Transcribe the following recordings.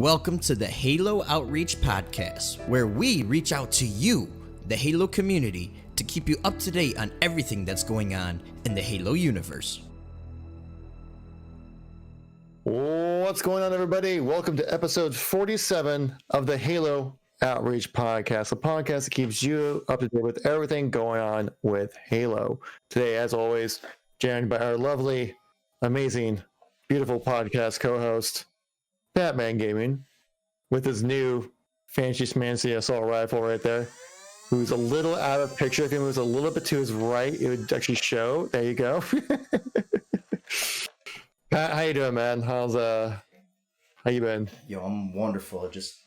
Welcome to the Halo Outreach Podcast, where we reach out to you, the Halo community, to keep you up to date on everything that's going on in the Halo universe. What's going on, everybody? Welcome to episode 47 of the Halo Outreach Podcast, a podcast that keeps you up to date with everything going on with Halo. Today, as always, joined by our lovely, amazing, beautiful podcast co-host, Patman Gaming, with his new fancy schmancy assault rifle right there, who's a little out of picture. If he moves a little bit to his right, it would actually show. There you go. Pat, how you doing, man? How you been? Yo, I'm wonderful. Just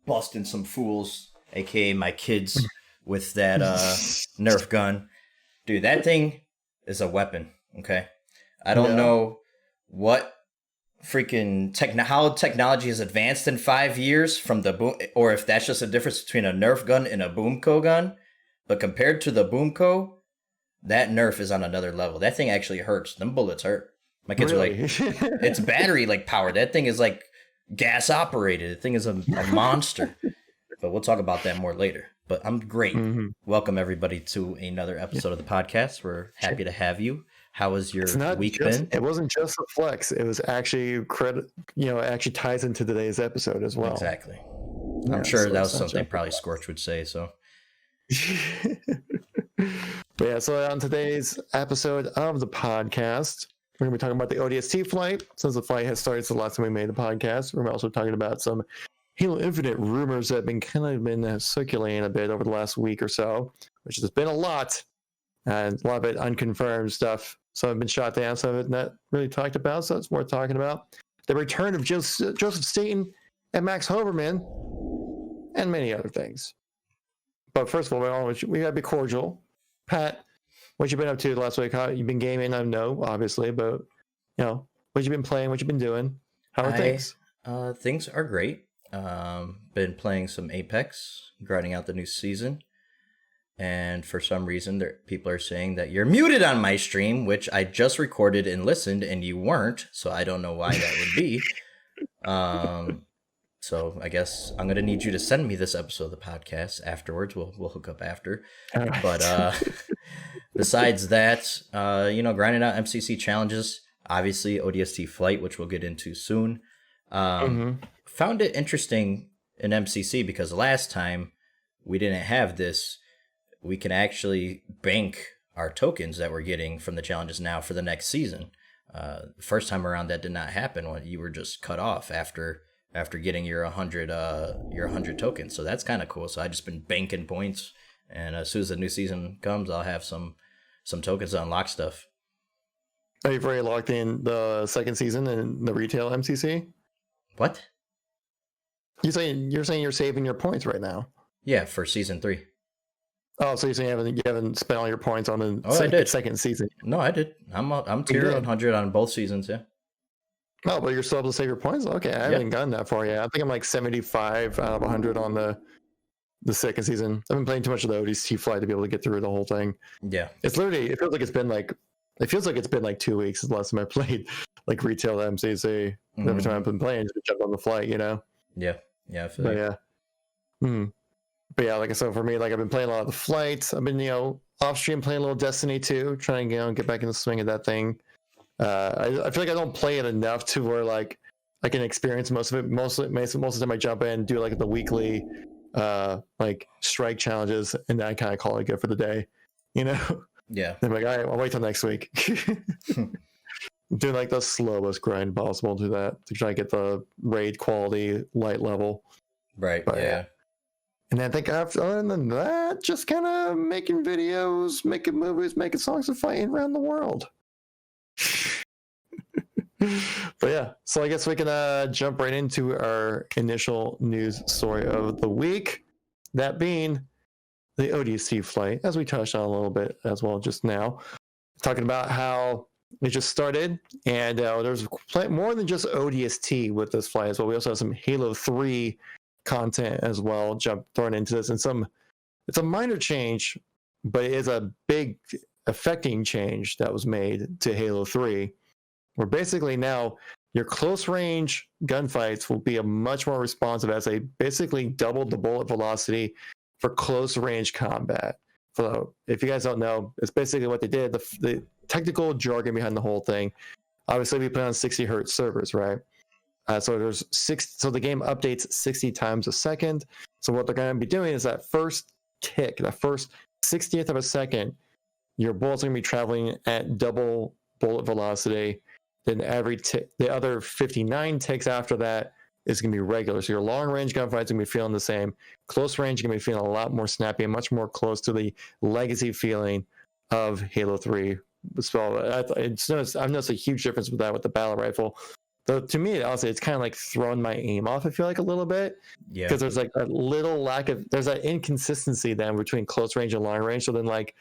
busting some fools, aka my kids, with that Nerf gun. Dude, that thing is a weapon, okay? I don't know what freaking how technology has advanced in 5 years from the boom, or if that's just a difference between a Nerf gun and a Boomco gun. But compared to the Boomco, that Nerf is on another level. That thing actually hurts. Them bullets hurt. My kids are like, it's battery like powered. That thing is like gas operated. The thing is a monster. But we'll talk about that more later. But I'm great. Mm-hmm. Welcome everybody to another episode of the podcast. We're happy to have you. How was your week been? It wasn't just a flex. It was actually credit. Actually ties into today's episode as well. Exactly. I'm sure that was something probably Scorch would say. So. But yeah, so on today's episode of the podcast, we're going to be talking about the ODST flight. Since the flight has started, so the last time we made the podcast, we're also talking about some Halo Infinite rumors that have been circulating a bit over the last week or so, which has been a lot, and a lot of it unconfirmed stuff. Some have been shot down, some of it not really talked about, so it's worth talking about. The return of Joseph Staten and Max Hoberman, and many other things. But first of all, we gotta be cordial. Pat, what you been up to the last week? How you been gaming? I know, obviously, but what you been playing? What you been doing? How are things? Things are great. Been playing some Apex, grinding out the new season. And for some reason, people are saying that you're muted on my stream, which I just recorded and listened, and you weren't. So I don't know why that would be. So I guess I'm going to need you to send me this episode of the podcast afterwards. We'll hook up after. Right. But besides that, grinding out MCC challenges, obviously ODST flight, which we'll get into soon. Found it interesting in MCC because last time we didn't have this. We can actually bank our tokens that we're getting from the challenges now for the next season. First time around, that did not happen when you were just cut off after getting your 100 tokens. So that's kind of cool. So I just been banking points, and as soon as the new season comes, I'll have some tokens to unlock stuff. Are you already locked in the second season and the retail MCC? What? You're saying you're saving your points right now? Yeah, for season 3. Oh, so you're saying you haven't spent all your points on the second season? No, I did. I'm tier 100 on both seasons. Yeah. Oh, but you're still able to save your points? Okay, I haven't gotten that far yet. I think I'm like 75 out of 100 on the second season. I've been playing too much of the ODST flight to be able to get through the whole thing. Yeah. It feels like it's been like 2 weeks since the last time I played like retail MCC. Every time I've been playing, just jump on the flight, Yeah. Yeah, I feel like. Yeah. But yeah, like I said, for me, like I've been playing a lot of the flights. I've been, off stream playing a little Destiny 2, trying to get back in the swing of that thing. I feel like I don't play it enough to where like I can experience most of it. Most of the time I jump in and do like the weekly like strike challenges, and then I kind of call it good for the day, Yeah. I'm like, all right, I'll wait till next week. Doing like the slowest grind possible to try to get the raid quality light level. Right. But, yeah. And I think other than that, just kind of making videos, making movies, making songs, and fighting around the world. But yeah, so I guess we can jump right into our initial news story of the week. That being the ODST flight, as we touched on a little bit as well just now. Talking about how it just started, and there's more than just ODST with this flight as well. We also have some Halo 3 content as well thrown into this, and it's a minor change, but it is a big affecting change that was made to Halo 3, where basically now your close range gunfights will be a much more responsive as they basically doubled the bullet velocity for close range combat. So if you guys don't know, it's basically what they did. The technical jargon behind the whole thing. Obviously, we play on 60 hertz servers, right? So there's so the game updates 60 times a second. So what they're going to be doing is that first tick, that first 60th of a second, your bullets are going to be traveling at double bullet velocity. Then the other 59 ticks after that is going to be regular. So your long range gunfights are going to be feeling the same. Close range is going to be feeling a lot more snappy and much more close to the legacy feeling of Halo 3. So I've noticed a huge difference with that with the battle rifle. Though to me, honestly, it's kind of like throwing my aim off. I feel like a little bit, because there's like a little there's that inconsistency then between close range and long range. So then, like,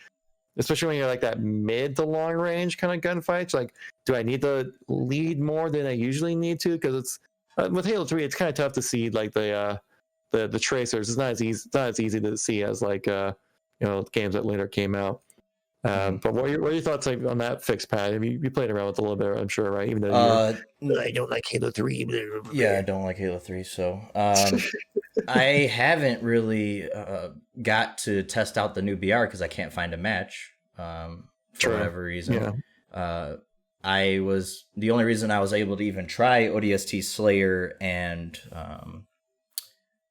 especially when you're like that mid to long range kind of gunfights, like, do I need to lead more than I usually need to? Because it's with Halo 3, it's kind of tough to see like the tracers. It's not as easy to see as like games that later came out. But what are your thoughts like on that fix, Pat? Have you played around with it a little bit, I'm sure, right? Even though I don't like Halo 3. Yeah, I don't like Halo 3, so I haven't really got to test out the new BR because I can't find a match for whatever reason. Yeah. The only reason I was able to even try ODST Slayer and not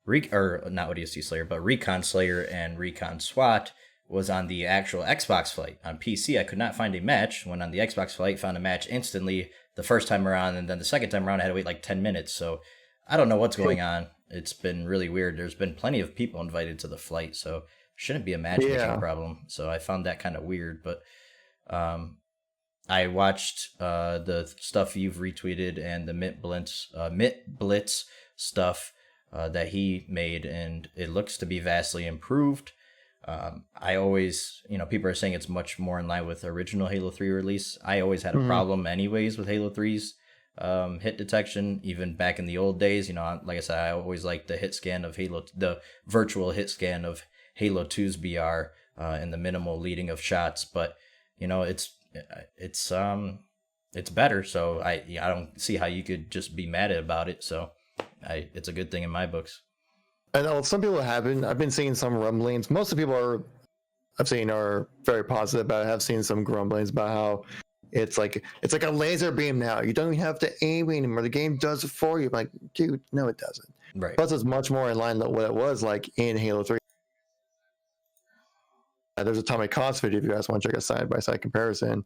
ODST Slayer, but Recon Slayer and Recon SWAT was on the actual Xbox flight. On PC, I could not find a match. When on the Xbox flight, found a match instantly the first time around, and then the second time around, I had to wait like 10 minutes. So I don't know what's going on. It's been really weird. There's been plenty of people invited to the flight, so shouldn't be a matchmaking problem. So I found that kind of weird. But I watched the stuff you've retweeted and the Mitt Blitz stuff that he made, and it looks to be vastly improved. I always, people are saying it's much more in line with the original Halo 3 release. I always had a problem anyways with Halo 3's hit detection, even back in the old days. Like I said, I always liked the hit scan of the virtual hit scan of Halo 2's BR and the minimal leading of shots. But, it's better. So I don't see how you could just be mad about it. So it's a good thing in my books. I know some people haven't. I've been seeing some rumblings. Most of the people I've seen are very positive about it. I've seen some grumblings about how it's like a laser beam now. You don't even have to aim anymore. The game does it for you. I'm like, dude, no, it doesn't. Right. Plus, it's much more in line with what it was like in Halo 3. There's a Atomic Cost video if you guys want to check a side-by-side comparison.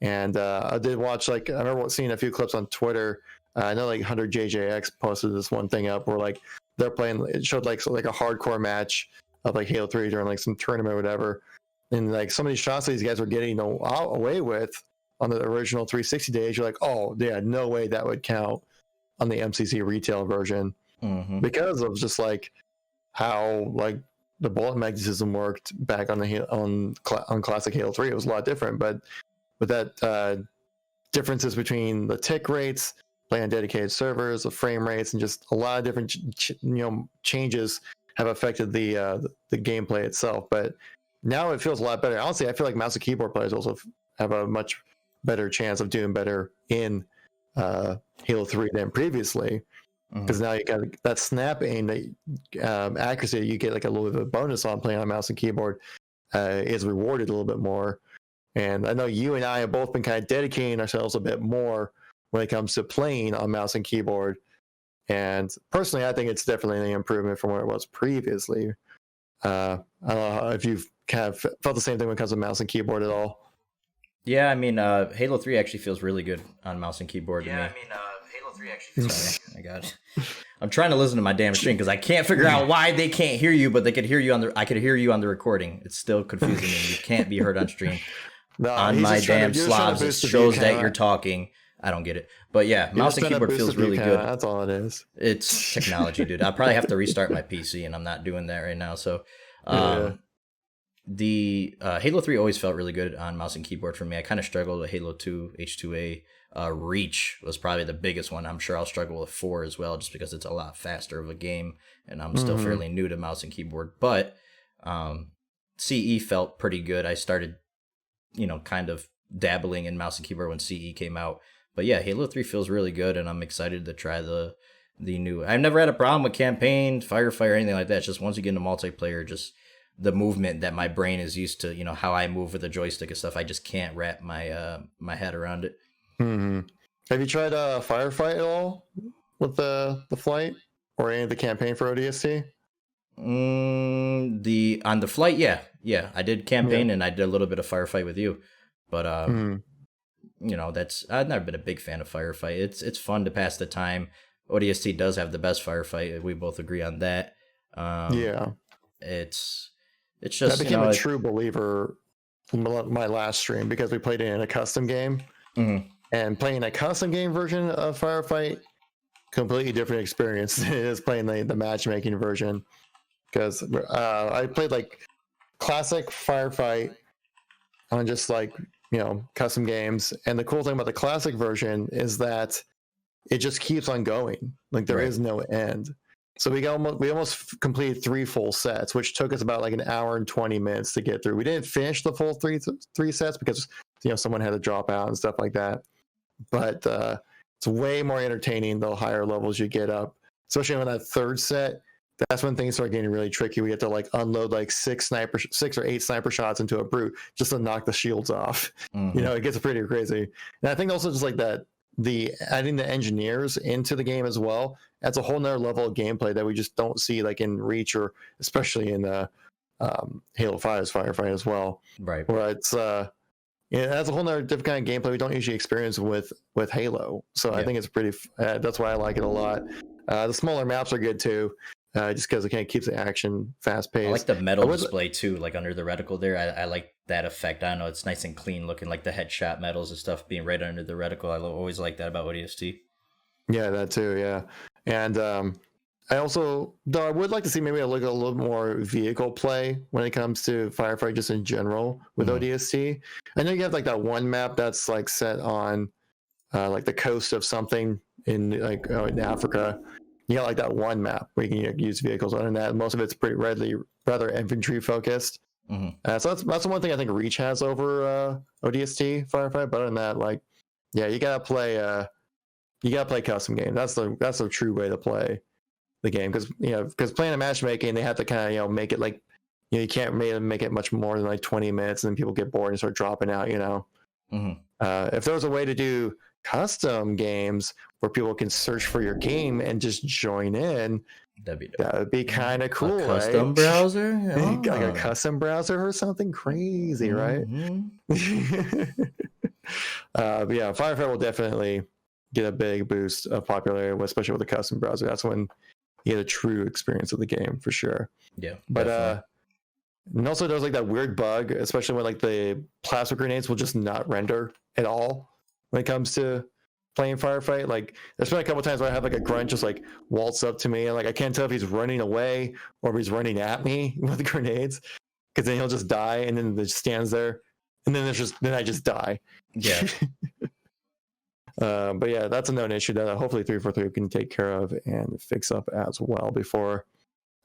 And I did watch, I remember seeing a few clips on Twitter. I know 100JJX posted this one thing up where they're playing, it showed like a hardcore match of Halo 3 during some tournament or whatever. And some of these shots that these guys were getting away with on the original 360 days, you're like, oh, yeah, no way that would count on the MCC retail version. Because of just how the bullet magnetism worked back on classic Halo 3. It was a lot different, but with that differences between the tick rates, playing on dedicated servers, the frame rates, and just a lot of different changes have affected the gameplay itself. But now it feels a lot better. Honestly, I feel like mouse and keyboard players also have a much better chance of doing better in Halo 3 than previously, because now you got that snap aim that accuracy you get a little bit of a bonus on playing on mouse and keyboard is rewarded a little bit more. And I know you and I have both been kind of dedicating ourselves a bit more when it comes to playing on mouse and keyboard. And personally, I think it's definitely an improvement from where it was previously. I don't know if you've kind of felt the same thing when it comes to mouse and keyboard at all. Yeah, I mean, Halo 3 actually feels really good on mouse and keyboard to me. Halo 3 actually feels Sorry, I got it. I'm trying to listen to my damn stream because I can't figure out why they can't hear you, but they could hear you I could hear you on the recording. It's still confusing me. You can't be heard on stream. No, on my damn slobs, it shows that you're talking. I don't get it. But yeah, mouse and keyboard feels really good. That's all it is. It's technology, dude. I'll probably have to restart my PC, and I'm not doing that right now. So the Halo 3 always felt really good on mouse and keyboard for me. I kind of struggled with Halo 2, H2A. Reach was probably the biggest one. I'm sure I'll struggle with 4 as well, just because it's a lot faster of a game, and I'm still fairly new to mouse and keyboard. But CE felt pretty good. I started, kind of dabbling in mouse and keyboard when CE came out. But yeah, Halo 3 feels really good, and I'm excited to try the new. I've never had a problem with campaign, firefight, or anything like that. It's just once you get into multiplayer, just the movement that my brain is used to, how I move with the joystick and stuff. I just can't wrap my head around it. Mm-hmm. Have you tried firefight at all with the flight or any of the campaign for ODST? On the flight, yeah, I did campaign and I did a little bit of firefight with you, but that's I've never been a big fan of firefight. It's fun to pass the time. ODST does have the best firefight. We both agree on that. It's just I became a true believer my last stream because we played it in a custom game, and playing a custom game version of firefight, completely different experience than it is playing the matchmaking version. Because I played like classic firefight on just like custom games, and the cool thing about the classic version is that it just keeps on going. Like there is no end. So we almost completed 3 full sets, which took us about like an hour and 20 minutes to get through. We didn't finish the full three sets because someone had to drop out and stuff like that. But it's way more entertaining the higher levels you get up, especially on that third set. That's when things start getting really tricky. We have to like unload like 6 or 8 sniper shots into a brute just to knock the shields off. It gets pretty crazy. And I think also just like that, adding the engineers into the game as well, that's a whole nother level of gameplay that we just don't see like in Reach or especially in Halo 5's firefight as well. Right. Where it's that's a whole nother different kind of gameplay we don't usually experience with Halo. So I think it's pretty. That's why I like it a lot. The smaller maps are good too. Just because it kind of keeps the action fast paced. I like the metal display too, like under the reticle there. I like that effect. I don't know, it's nice and clean looking, like the headshot medals and stuff being right under the reticle. I always like that about ODST. Yeah, that too. Yeah, and I also, though, I would like to see maybe a little more vehicle play when it comes to firefight, just in general with ODST. I know you have like that one map that's like set on like the coast of something in like in Africa. You got like that one map where you can use vehicles. Other than that, most of it's pretty rather infantry focused. So that's the one thing I think Reach has over ODST firefight. But other than that, like, yeah, you gotta play custom game. That's the true way to play the game, because playing a matchmaking, they have to kind of make it like you can't make it much more than like 20 minutes, and then people get bored and start dropping out. If there was a way to do custom games where people can search for your game and just join in, that would be kind of cool. A custom browser? Like a custom browser or something crazy, right? But yeah, Firefight will definitely get a big boost of popularity, especially with a custom browser. That's when you get a true experience of the game for sure. Yeah, but and also there's like that weird bug, especially when like the plasma grenades will just not render at all when it comes to playing firefight. Like there's been a couple times where I have like a grunt just like waltz up to me, and like I can't tell if he's running away or if he's running at me with the grenades, because then he'll just die and then it just stands there, and then then I just die. Yeah. But yeah, that's a known issue that hopefully 343 can take care of and fix up as well before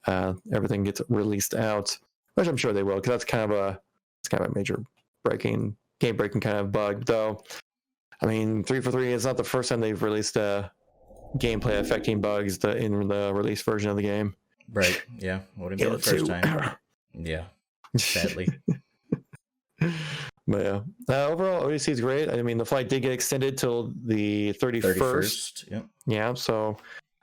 everything gets released out, which I'm sure they will, because that's kind of a major game breaking kind of bug. Though, I mean, 343 is not the first time they've released gameplay affecting bugs in the release version of the game. Right. Yeah. Wouldn't be the first time. Yeah. Sadly. But yeah, overall, ODST is great. I mean, the flight did get extended till the 31st. Yeah. Yeah. So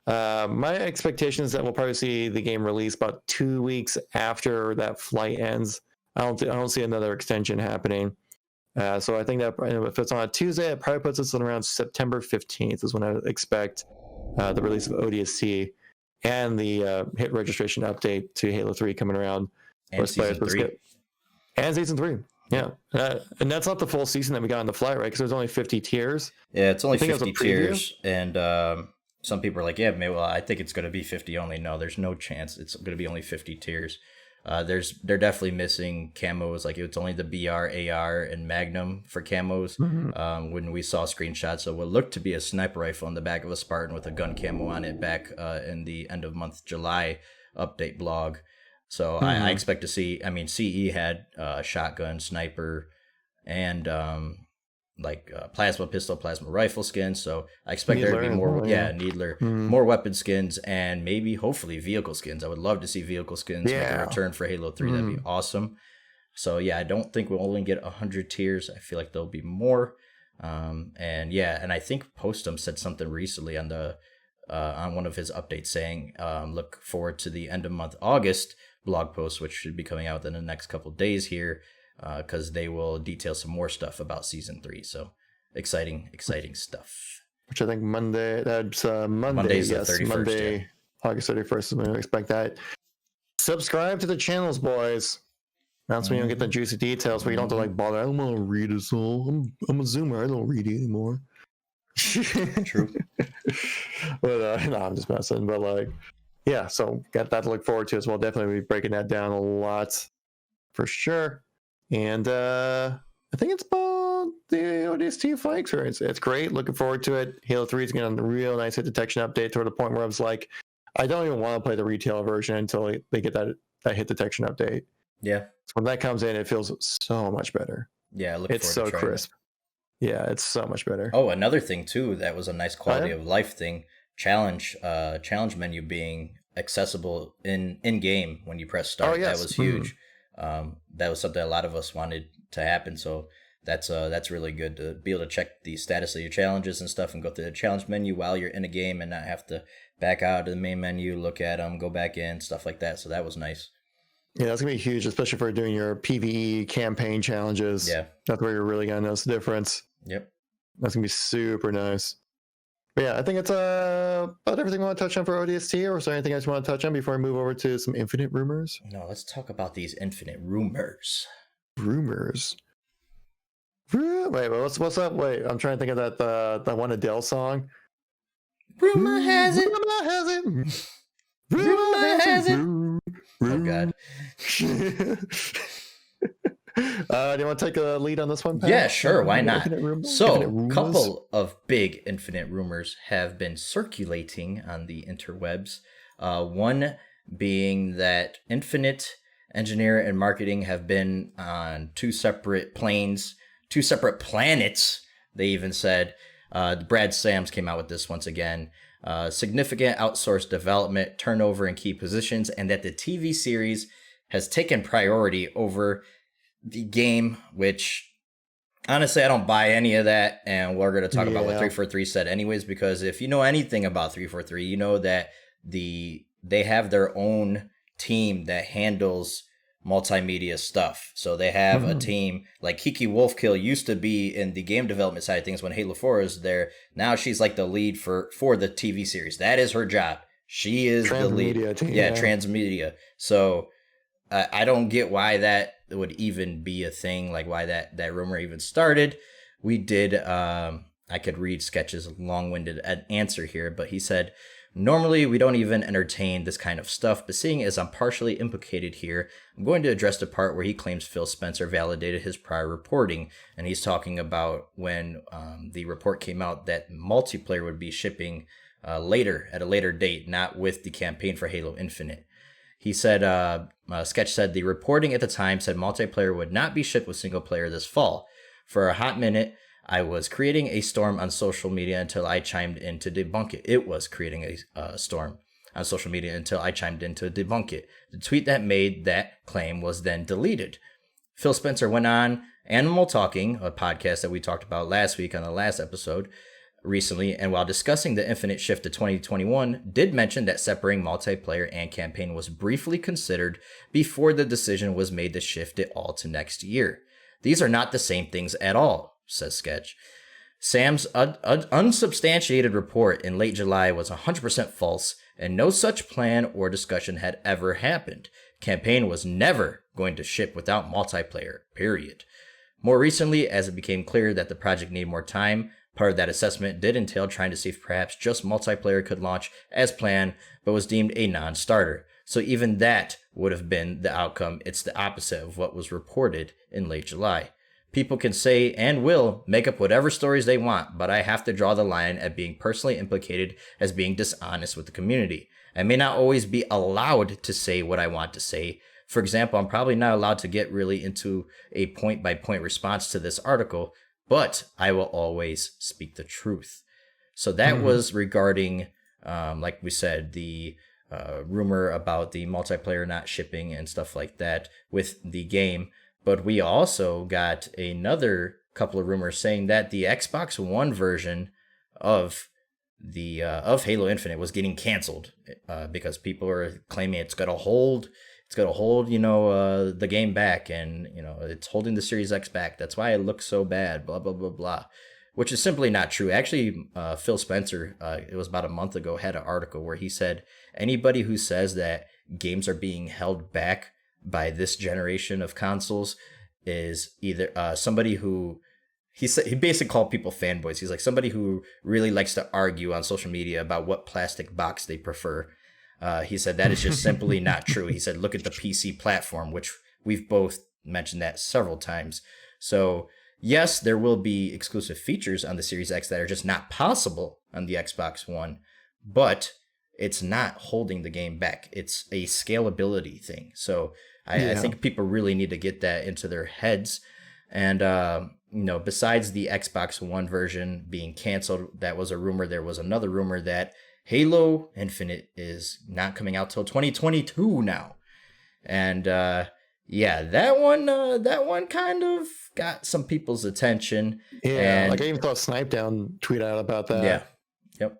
my expectation is that we'll probably see the game released about 2 weeks after that flight ends. I don't see another extension happening. So I think that if it's on a Tuesday, it probably puts us on around September 15th is when I would expect the release of ODST and the hit registration update to Halo 3 coming around. And Season 3. And Season 3. Yeah. And that's not the full season that we got on the flight, right? Because there's only 50 tiers. Yeah, it's only 50 tiers. And some people are like, yeah, maybe, I think it's going to be 50 only. No, there's no chance. It's going to be only 50 tiers. They're definitely missing camos. Like it's only the BR, AR, and Magnum for camos. When we saw screenshots of what looked to be a sniper rifle on the back of a Spartan with a gun camo on it back in the end of month July update blog. So I expect to see. I mean, CE had shotgun, sniper, and like plasma pistol, plasma rifle skins. So I expect there to be more, Needler, Mm. more weapon skins, and maybe hopefully vehicle skins. I would love to see vehicle skins make a return for Halo 3. That'd be awesome. So yeah, I don't think we'll only get 100 tiers. I feel like there'll be more. And I think Postum said something recently on the on one of his updates saying, look forward to the end of month August blog post, which should be coming out within the next couple of days here, because they will detail some more stuff about season 3. So exciting stuff. Which I think that's Monday. Monday's yes, the 31st. Monday, August 31st is when I expect that. Subscribe to the channels, boys. That's when you don't get the juicy details, where you don't have to like bother. I don't want to read this all. I'm a Zoomer. I don't read it anymore. True. But no, I'm just messing. But like, yeah. So got that to look forward to as well. Definitely be breaking that down a lot for sure. And I think it's about the ODST flight experience. It's great. Looking forward to it. Halo 3 is getting a real nice hit detection update to the point where I was like, I don't even want to play the retail version until they get that hit detection update. Yeah. So when that comes in, it feels so much better. Yeah, it's so crisp. Yeah, it's so much better. Oh, another thing too that was a nice quality of life thing. Challenge menu being accessible in game when you press start. That was huge. That was something a lot of us wanted to happen. So that's really good to be able to check the status of your challenges and stuff and go through the challenge menu while you're in a game and not have to back out to the main menu, look at them, go back in, stuff like that. So that was nice. Yeah, that's going to be huge, especially for doing your PvE campaign challenges. Yeah. That's where you're really going to notice the difference. Yep. That's going to be super nice. But yeah, I think it's about everything I want to touch on for ODST, or is there anything else you want to touch on before I move over to some Infinite rumors? No, let's talk about these Infinite rumors. Rumors? Wait, what's up? Wait, I'm trying to think of that one Adele song. Rumor has it. Rumor has it. Rumor has it. Oh, God. Do you want to take a lead on this one, Pat? Yeah, sure. Why not? So, a couple of big Infinite rumors have been circulating on the interwebs. One being that Infinite engineer and marketing have been on two separate planes, two separate planets. They even said, Brad Sams came out with this once again. Significant outsourced development, turnover in key positions, and that the TV series has taken priority over the game, which honestly, I don't buy any of that. And we're going to talk about what 343 said anyways, because if you know anything about 343, you know that they have their own team that handles multimedia stuff. So they have a team like Kiki Wolfkill used to be in the game development side of things when Halo 4 is there. Now she's like the lead for the TV series. That is her job. She is the lead. Team, transmedia. So I don't get why that would even be a thing, like why that rumor even started. We did, I could read Sketch's long-winded answer here, but he said, normally we don't even entertain this kind of stuff, but seeing as I'm partially implicated here, I'm going to address the part where he claims Phil Spencer validated his prior reporting. And he's talking about when the report came out that multiplayer would be shipping later, at a later date, not with the campaign for Halo Infinite. He said, Sketch said, the reporting at the time said multiplayer would not be shipped with single player this fall. For a hot minute, I was creating a storm on social media until I chimed in to debunk it. It was creating a storm on social media until I chimed in to debunk it. The tweet that made that claim was then deleted. Phil Spencer went on Animal Talking, a podcast that we talked about last week on the last episode, recently, and while discussing the Infinite shift to 2021, did mention that separating multiplayer and campaign was briefly considered before the decision was made to shift it all to next year. These are not the same things at all, says Sketch. Sam's unsubstantiated report in late July was 100% false, and no such plan or discussion had ever happened. Campaign was never going to ship without multiplayer, period. More recently, as it became clear that the project needed more time, part of that assessment did entail trying to see if perhaps just multiplayer could launch as planned, but was deemed a non-starter. So even that would have been the outcome. It's the opposite of what was reported in late July. People can say and will make up whatever stories they want, but I have to draw the line at being personally implicated as being dishonest with the community. I may not always be allowed to say what I want to say. For example, I'm probably not allowed to get really into a point-by-point response to this article, but I will always speak the truth. So that was regarding, like we said, the rumor about the multiplayer not shipping and stuff like that with the game. But we also got another couple of rumors saying that the Xbox One version of the of Halo Infinite was getting canceled because people are claiming it's got to hold the game back, and it's holding the Series X back. That's why it looks so bad. Blah blah blah blah, which is simply not true. Actually, Phil Spencer, it was about a month ago, had an article where he said anybody who says that games are being held back by this generation of consoles is either somebody who he basically called people fanboys. He's like somebody who really likes to argue on social media about what plastic box they prefer. He said that is just simply not true. He said, look at the PC platform, which we've both mentioned that several times. So yes, there will be exclusive features on the Series X that are just not possible on the Xbox One, but it's not holding the game back. It's a scalability thing. So I think people really need to get that into their heads. And, besides the Xbox One version being canceled, that was a rumor. There was another rumor that Halo Infinite is not coming out till 2022 now. And, that one kind of got some people's attention. Yeah, like I even thought Snipedown tweet out about that. Yeah. Yep.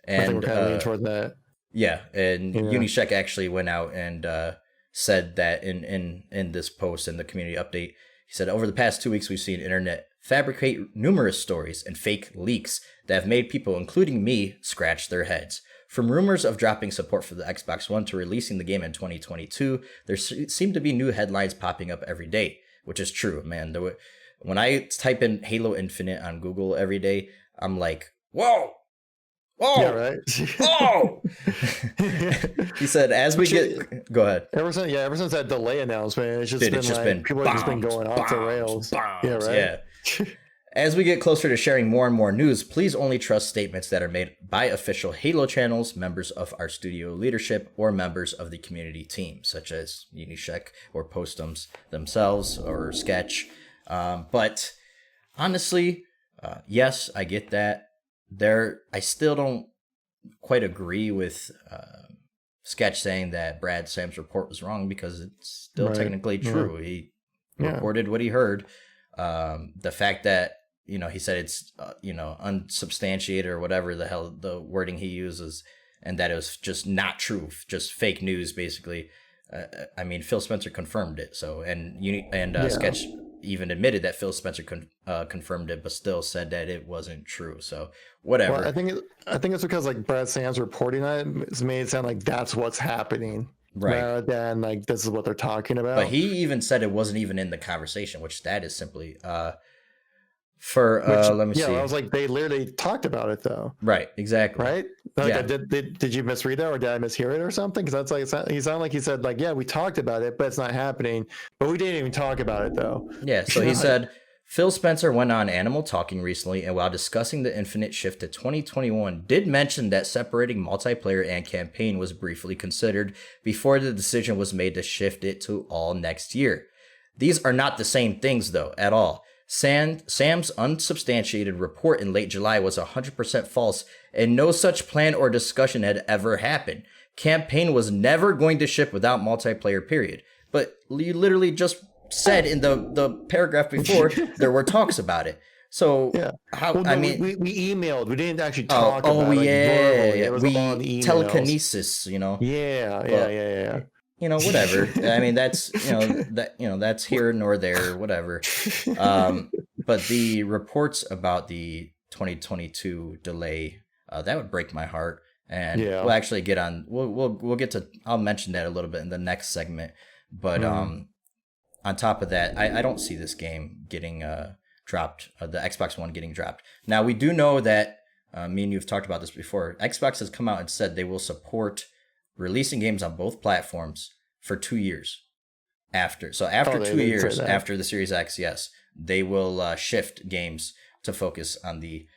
And I think And we're kind of leaning toward that. Yeah, and Unishek actually went out and said that in this post in the community update, he said, over the past 2 weeks, we've seen internet fabricate numerous stories and fake leaks that have made people, including me, scratch their heads. From rumors of dropping support for the Xbox One to releasing the game in 2022, there seem to be new headlines popping up every day, which is true, man. When I type in Halo Infinite on Google every day, I'm like, whoa! Oh, yeah, right. Oh, he said, as we get, go ahead. Ever since that delay announcement, it's just been people have just been going off the rails. Yeah, right. Yeah. As we get closer to sharing more and more news, please only trust statements that are made by official Halo channels, members of our studio leadership, or members of the community team, such as Unishek or Postums themselves or Sketch. But honestly, yes, I get that. I still don't quite agree with Sketch saying that Brad Sam's report was wrong, because it's still technically true. Yeah. He reported what he heard. The fact that, he said it's, unsubstantiated or whatever the hell the wording he uses, and that it was just not true, just fake news, basically. I mean, Phil Spencer confirmed it. So, and Sketch even admitted that Phil Spencer confirmed it, but still said that it wasn't true. So whatever. Well, I think it's because like Brad Sam's reporting on it, it's made it sound like that's what's happening, right? Rather than like this is what they're talking about. But he even said it wasn't even in the conversation, which that is simply let me see. Yeah, I was like, they literally talked about it though. Right, exactly. Right? Like, did you misread that, or did I mishear it or something? Because that's like, he sounded like he said like, yeah, we talked about it, but it's not happening. But we didn't even talk about it though. Yeah, so he said, Phil Spencer went on Animal Talking recently, and while discussing the Infinite shift to 2021, did mention that separating multiplayer and campaign was briefly considered before the decision was made to shift it to all next year. These are not the same things, though, at all. Sam's unsubstantiated report in late July was 100% false, and no such plan or discussion had ever happened. Campaign was never going to ship without multiplayer, period. But you literally just said in the paragraph before there were talks about it. So how? Well, no, I mean, we emailed. We didn't actually talk about it. Yeah, it was on emails. Telekinesis, Yeah. Whatever. I mean, that's that's here nor there, whatever. But the reports about the 2022 delay, that would break my heart. And we'll actually get on. We'll get to. I'll mention that a little bit in the next segment. But on top of that, I don't see this game getting dropped. The Xbox One getting dropped. Now we do know that me and you've talked about this before. Xbox has come out and said they will support releasing games on both platforms for 2 years after 2 years after the Series X, yes, they will shift games to focus on the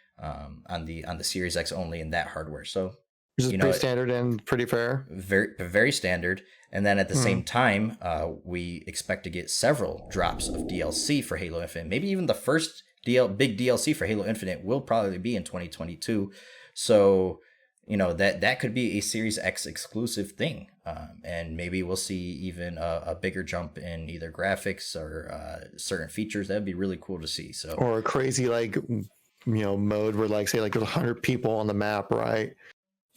Series X only in that hardware. So which is pretty standard and pretty fair. Very, very standard. And then at the same time, we expect to get several drops of DLC for Halo Infinite. Maybe even the first big DLC for Halo Infinite will probably be in 2022. So, that could be a Series X exclusive thing. And maybe we'll see even a bigger jump in either graphics or certain features. That'd be really cool to see. So, or a crazy mode where say there's 100 people on the map, right?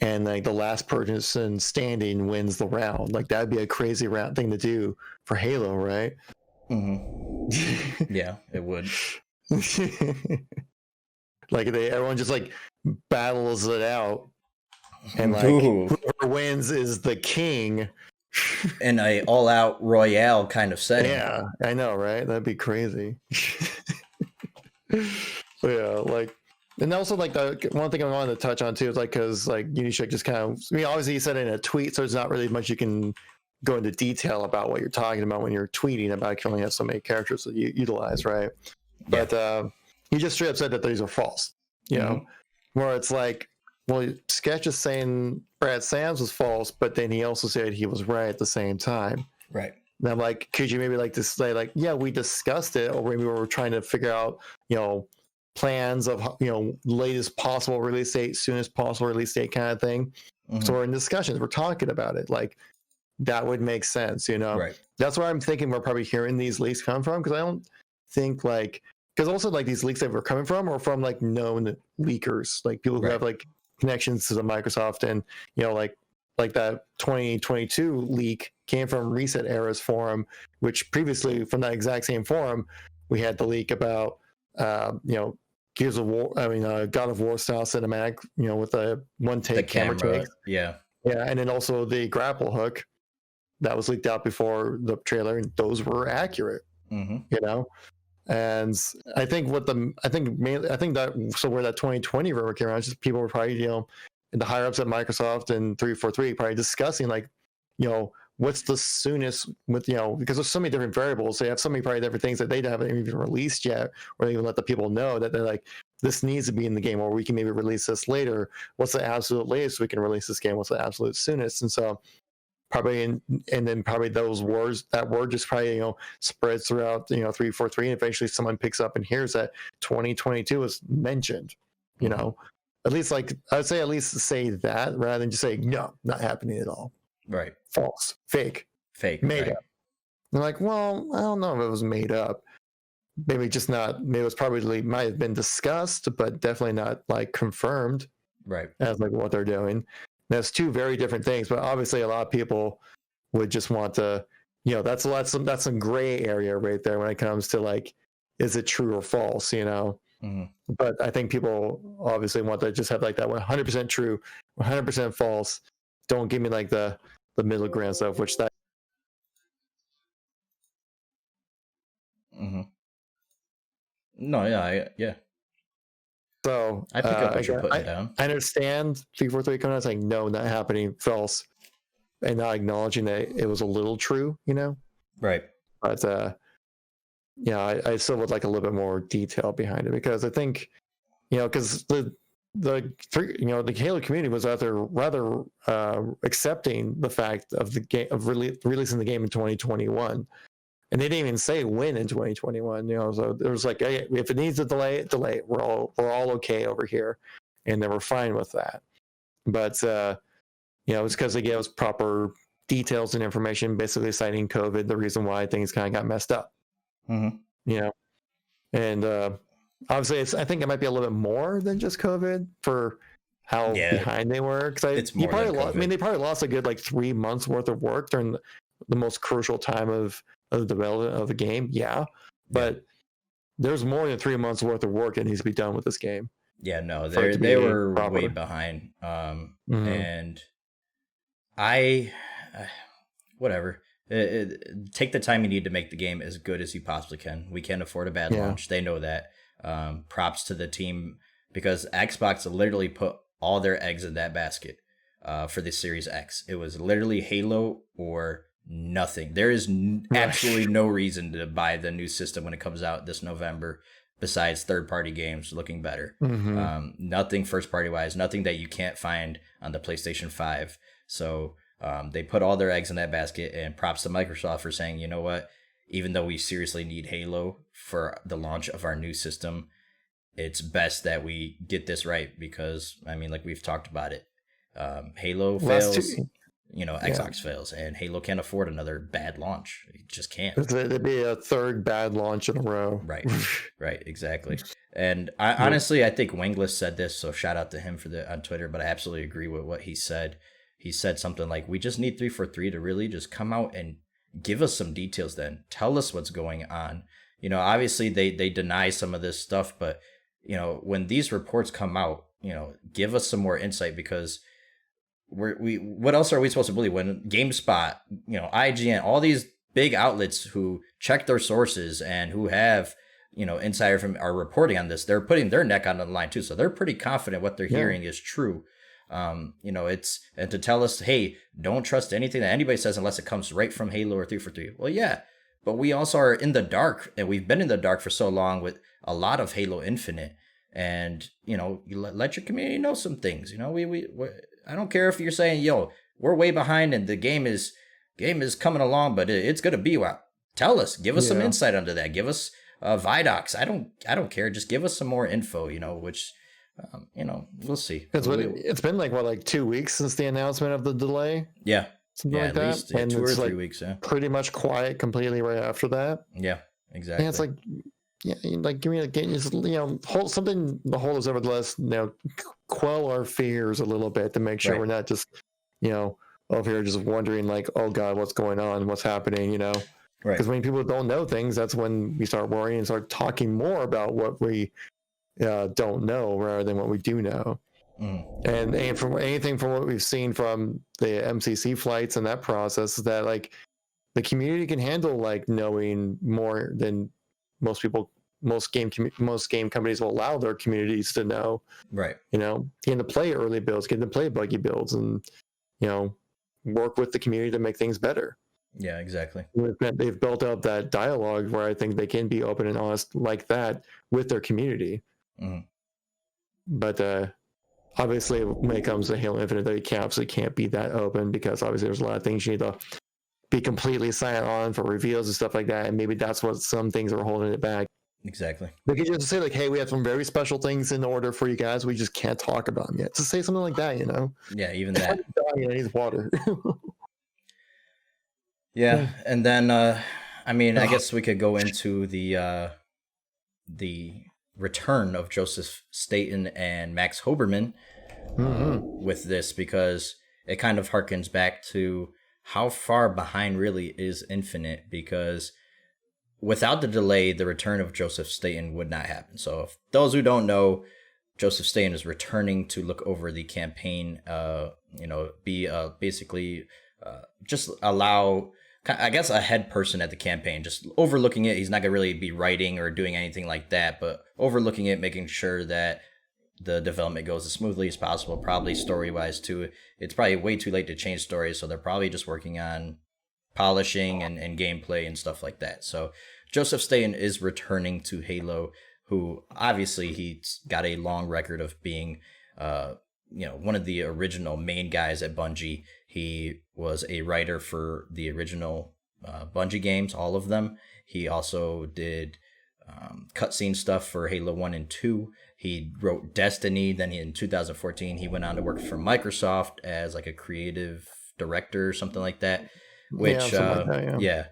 And the last person standing wins the round. That'd be a crazy round thing to do for Halo, right? Mm-hmm. Yeah, it would. Everyone just battles it out, and whoever wins is the king. In a all-out royale kind of setting. Yeah, I know, right? That'd be crazy. Yeah, and also the one thing I wanted to touch on too is because Unishook just kind of, obviously he said it in a tweet, so there's not really much you can go into detail about what you're talking about when you're tweeting about. You can only have so many characters that you utilize, right? Yeah. But he just straight up said that these are false. You know, where it's Sketch is saying Brad Sams was false, but then he also said he was right at the same time. Right. And I'm could you maybe to say yeah, we discussed it, or maybe we were trying to figure out plans of latest possible release date, soonest possible release date kind of thing. So we're in discussions, we're talking about it. That would make sense, Right. That's where I'm thinking we're probably hearing these leaks come from, because I don't think because also these leaks that we're coming from are from known leakers, people who have connections to the Microsoft, and that 2022 leak came from Reset Era's forum, which previously from that exact same forum we had the leak about Gears of War, God of War style cinematic, with a one take camera take. Yeah, and then also the grapple hook that was leaked out before the trailer, and those were accurate. And I think where that 2020 rumor came around, just people were probably the higher ups at Microsoft and 343 probably discussing what's the soonest with because there's so many different variables. They have so many probably different things that they haven't even released yet, or they even let the people know that they're this needs to be in the game, or we can maybe release this later. What's the absolute latest we can release this game? What's the absolute soonest? And so probably and then probably that word just probably spreads throughout 343, and eventually someone picks up and hears that 2022 is mentioned. At least I'd say at least say that rather than just say no, not happening at all. Right. False, fake, made up. They're well, I don't know if it was made up. Maybe just not. Maybe it was probably might have been discussed, but definitely not confirmed. Right. As what they're doing. That's two very different things, but obviously a lot of people would just want to, that's some gray area right there when it comes to is it true or false, But I think people obviously want to just have that 100% true, 100% false. Don't give me the middle ground stuff, which that. No, yeah. So I pick up what you're putting down. I understand 343 coming out saying no, not happening, false, and not acknowledging that it was a little true, Right. But I still would like a little bit more detail behind it, because I think because the Halo community was rather accepting the fact of the game of releasing the game in 2021. And they didn't even say when in 2021, so there was hey, if it needs to delay it. We're all okay over here. And they were fine with that. But, it's because they gave us proper details and information, basically citing COVID, the reason why things kind of got messed up. And obviously I think it might be a little bit more than just COVID for how behind they were. Because they probably lost a good 3 months worth of work during the most crucial time of the development of the game, but there's more than 3 months worth of work that needs to be done with this game. Yeah, no, they were way behind, and I whatever. Take the time you need to make the game as good as you possibly can. We can't afford a bad launch. They know that. Props to the team, because Xbox literally put all their eggs in that basket for the Series X. It was literally Halo or nothing. There is absolutely no reason to buy the new system when it comes out this November, besides third-party games looking better. Nothing first-party wise, nothing that you can't find on the PlayStation 5. So they put all their eggs in that basket, and props to Microsoft for saying, you know what, even though we seriously need Halo for the launch of our new system, it's best that we get this right because, I mean, like we've talked about it. Halo fails, Xbox fails, and Halo can't afford another bad launch. It just can't. It'd be a third bad launch in a row. Right, right, exactly. And honestly, I think Wingless said this, so shout out to him on Twitter, but I absolutely agree with what he said. He said something like, we just need 343 to really just come out and give us some details then. Tell us what's going on. Obviously they deny some of this stuff, but, when these reports come out, give us some more insight because what else are we supposed to believe when GameSpot, IGN, all these big outlets who check their sources and who have, insider from are reporting on this, they're putting their neck on the line too. So they're pretty confident what they're hearing is true. It's and to tell us, hey, don't trust anything that anybody says unless it comes right from Halo or 343. Well, yeah, but we also are in the dark, and we've been in the dark for so long with a lot of Halo Infinite, and you let your community know some things. We I don't care if you're saying, yo, we're way behind and the game is coming along, but it's gonna be wow. Tell us, give us some insight onto that. Give us Vidocs. I don't care. Just give us some more info. Which. We'll see. It's been like 2 weeks since the announcement of the delay. Yeah. Something like at that. Least, and 2 or 3 like weeks. Yeah. Pretty much quiet completely right after that. Yeah, exactly. And it's like, give me hold something to hold us over the list, quell our fears a little bit to make sure we're not just, over here just wondering like, oh God, what's going on? What's happening? Right. Because when people don't know things, that's when we start worrying and start talking more about what we don't know rather than what we do know. And from anything from what we've seen from the MCC flights and that process is that like the community can handle like knowing more than most game companies will allow their communities to know. Right. Getting to play early builds, getting to play buggy builds, and work with the community to make things better. Yeah, exactly. They've built up that dialogue where I think they can be open and honest like that with their community. But obviously, when it comes to Halo Infinite, they can't be that open because obviously there's a lot of things you need to be completely silent on for reveals and stuff like that. And maybe that's what some things are holding it back. Exactly. They could just say like, "Hey, we have some very special things in order for you guys. We just can't talk about them yet." To say something like that, Yeah, even that. He needs water. Yeah, and then I guess we could go into the return of Joseph Staten and Max Hoberman with this because it kind of harkens back to how far behind really is Infinite because without the delay, the return of Joseph Staten would not happen. So if those who don't know, Joseph Staten is returning to look over the campaign, basically just allow, I guess, a head person at the campaign, just overlooking it. He's not going to really be writing or doing anything like that, but overlooking it, making sure that the development goes as smoothly as possible, probably story-wise too. It's probably way too late to change stories, so they're probably just working on polishing and gameplay and stuff like that. So Joseph Staten is returning to Halo, who obviously he's got a long record of being one of the original main guys at Bungie. He was a writer for the original Bungie games, all of them. He also did cutscene stuff for Halo 1 and 2. He wrote Destiny. Then in 2014, he went on to work for Microsoft as like a creative director or something like that. Which, yeah.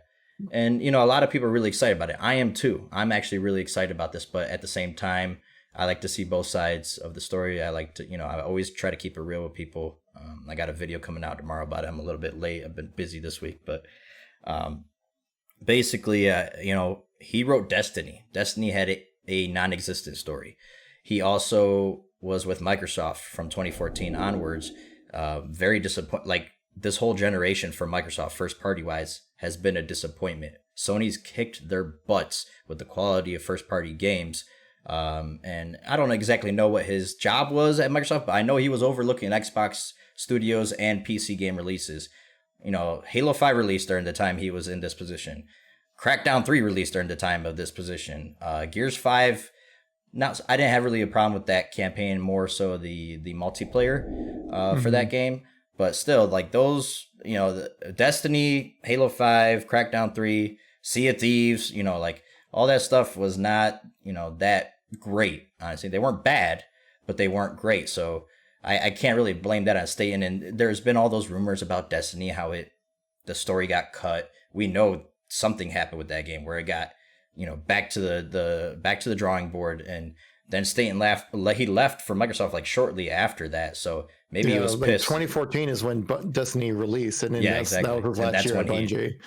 And, a lot of people are really excited about it. I am too. I'm actually really excited about this. But at the same time, I like to see both sides of the story. I like to, I always try to keep it real with people. I got a video coming out tomorrow about it. I'm a little bit late. I've been busy this week. But basically, he wrote Destiny. Destiny had a non-existent story. He also was with Microsoft from 2014 onwards. Very disappointed. Like, this whole generation for Microsoft, first party wise, has been a disappointment. Sony's kicked their butts with the quality of first party games. And I don't exactly know what his job was at Microsoft, but I know he was overlooking Xbox studios and PC game releases. Halo 5 released during the time he was in this position. Crackdown 3 released during the time of this position. Gears 5, I didn't have really a problem with that campaign, more so the multiplayer for that game. But still, like those, Destiny, Halo 5, Crackdown 3, Sea of Thieves, like all that stuff was not, that great. Honestly, they weren't bad, but they weren't great. So I can't really blame that on Staten. And there's been all those rumors about Destiny, how the story got cut. We know something happened with that game where it got, back to the drawing board, and then Staten he left for Microsoft like shortly after that. So maybe he was like pissed. 2014 is when Destiny released, and then exactly. that was last year at Bungie.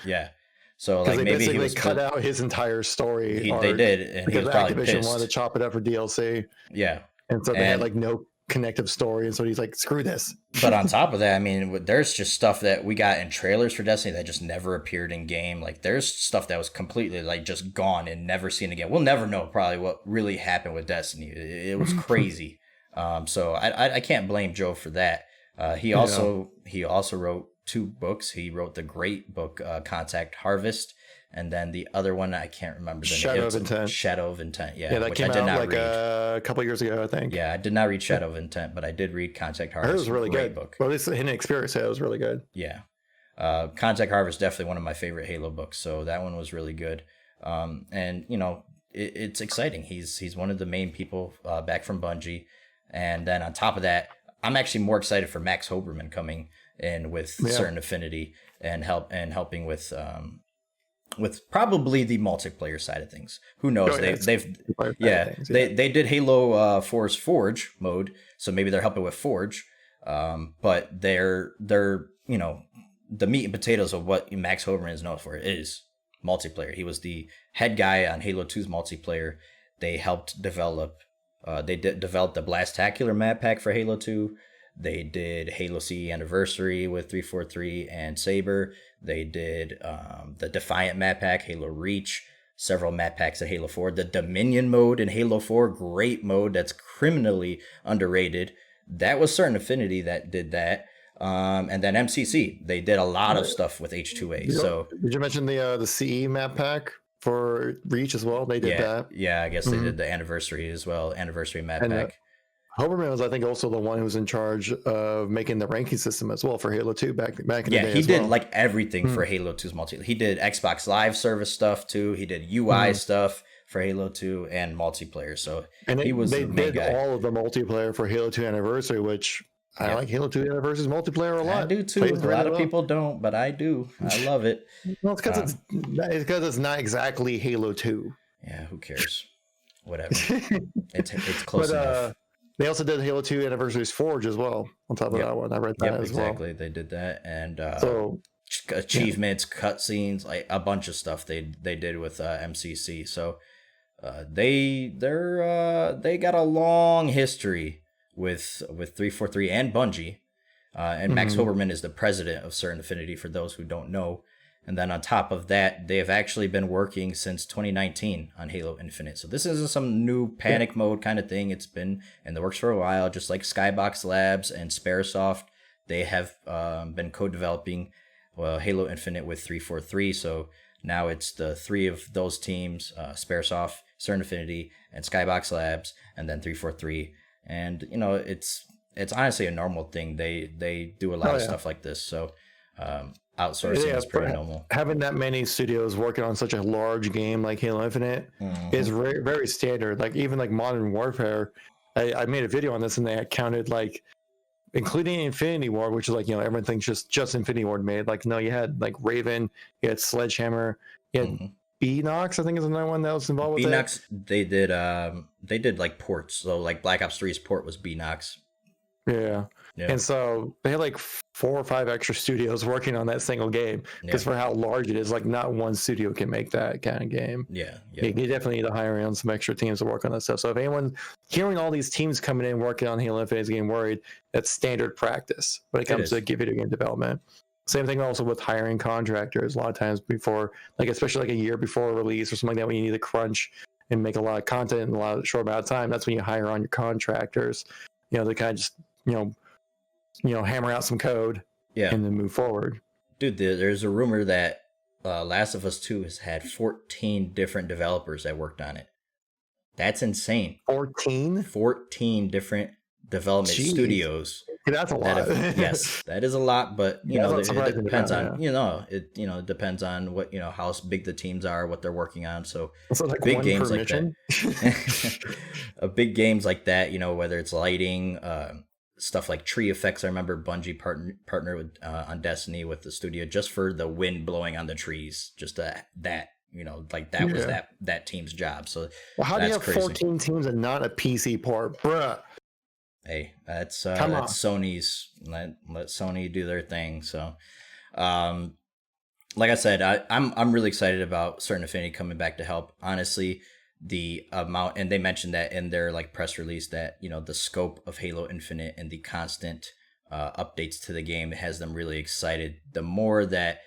So like they maybe he basically was cut out his entire story. They did, and he was probably Activision pissed. wanted to chop it up for DLC. Yeah, and so they had like no connective story, and so he's like, screw this. But on top of that, I mean, there's just stuff that we got in trailers for Destiny that just never appeared in game. Like there's stuff that was completely like just gone and never seen again. We'll never know probably what really happened with Destiny. It was crazy. So I can't blame Joe for that. He also wrote 2 books. He wrote the great book Contact Harvest, and then the other one I can't remember the name. Shadow of Intent. Yeah, that came out like a couple years ago, I think. Yeah, I did not read Shadow of Intent, but I did read Contact Harvest. It was really good. Book. Well, at least in experience, it was really good. Yeah, Contact Harvest definitely one of my favorite Halo books. So that one was really good. And it's exciting. He's one of the main people back from Bungie, and then on top of that, I'm actually more excited for Max Hoberman coming in with Certain Affinity and helping with probably the multiplayer side of things. Who knows? They did Halo 4's Forge mode, so maybe they're helping with Forge. But they're the meat and potatoes of what Max Hoberman is known for is multiplayer. He was the head guy on Halo 2's multiplayer. They helped develop. They developed the Blastacular map pack for Halo 2. They did Halo CE Anniversary with 343 and Saber. They did the Defiant map pack, Halo Reach, several map packs at Halo 4. The Dominion mode in Halo 4, great mode that's criminally underrated. That was Certain Affinity that did that. And then MCC, they did a lot of stuff with H2A. So did you mention the CE map pack for Reach as well? They did that. Yeah, I guess they did the Anniversary as well, Anniversary map pack. Hoberman was, I think, also the one who was in charge of making the ranking system as well for Halo 2 back in the day. Yeah, he did like everything for Halo 2's multiplayer. He did Xbox Live service stuff too. He did UI stuff for Halo 2 and multiplayer. So he was the main guy. All of the multiplayer for Halo 2 Anniversary, which I like Halo 2 Anniversary's multiplayer a lot. I do too. A lot of people don't, but I do. I love it. Well, it's because it's not exactly Halo 2. Yeah, who cares? Whatever. it's close enough. They also did Halo 2 Anniversary's Forge as well. On top of that one, I read that as well. Exactly. They did that, and achievements, cutscenes, like a bunch of stuff they did with MCC. So they got a long history with 343 and Bungie, and Max Hoberman is the president of Certain Affinity for those who don't know. And then on top of that, they have actually been working since 2019 on Halo Infinite. So this isn't some new panic mode kind of thing. It's been in the works for a while, just like Skybox Labs and Sparesoft. They have been co-developing Halo Infinite with 343. So now it's the 3 of those teams, Sparesoft, Certain Affinity, and Skybox Labs, and then 343. And, it's honestly a normal thing. They do a lot of stuff like this. So outsourcing is pretty normal. Having that many studios working on such a large game like Halo Infinite is very, very standard. Like even like Modern Warfare, I made a video on this and they counted like, including Infinity Ward, which is like, everyone thinks just Infinity Ward made. Like, no, you had like Raven, you had Sledgehammer, you had Beanox, I think is another one that was involved with Beanox, they did like ports. So like Black Ops 3's port was Beanox. Yeah. And so they had like 4 or 5 extra studios working on that single game because for how large it is, like not one studio can make that kind of game. Yeah. You definitely need to hire on some extra teams to work on that stuff. So if anyone hearing all these teams coming in working on Halo Infinite is getting worried, that's standard practice when it comes to video game development. Same thing also with hiring contractors. A lot of times before, like especially like a year before release or something like that, when you need to crunch and make a lot of content in a lot of short amount of time, that's when you hire on your contractors. They kind of just hammer out some code and then move forward. Dude, there's a rumor that Last of Us 2 has had 14 different developers that worked on it. That's insane. 14? 14 different development studios That's a lot. Yes, that is a lot, but That's not it surprising depends about, on it depends on what how big the teams are, what they're working on. So So like big one games per like that, mission. big games like that, whether it's lighting, stuff like tree effects. I remember Bungie partner with on Destiny with the studio just for the wind blowing on the trees, just that like that was that team's job. So Well, how do you that's have crazy. 14 teams and not a PC port, bruh? Hey, that's Come on. Sony's. Let Sony do their thing. So, like I said, I'm really excited about certain Affinity coming back to help. Honestly, the amount, and they mentioned that in their like press release that the scope of Halo Infinite and the constant updates to the game has them really excited. The more that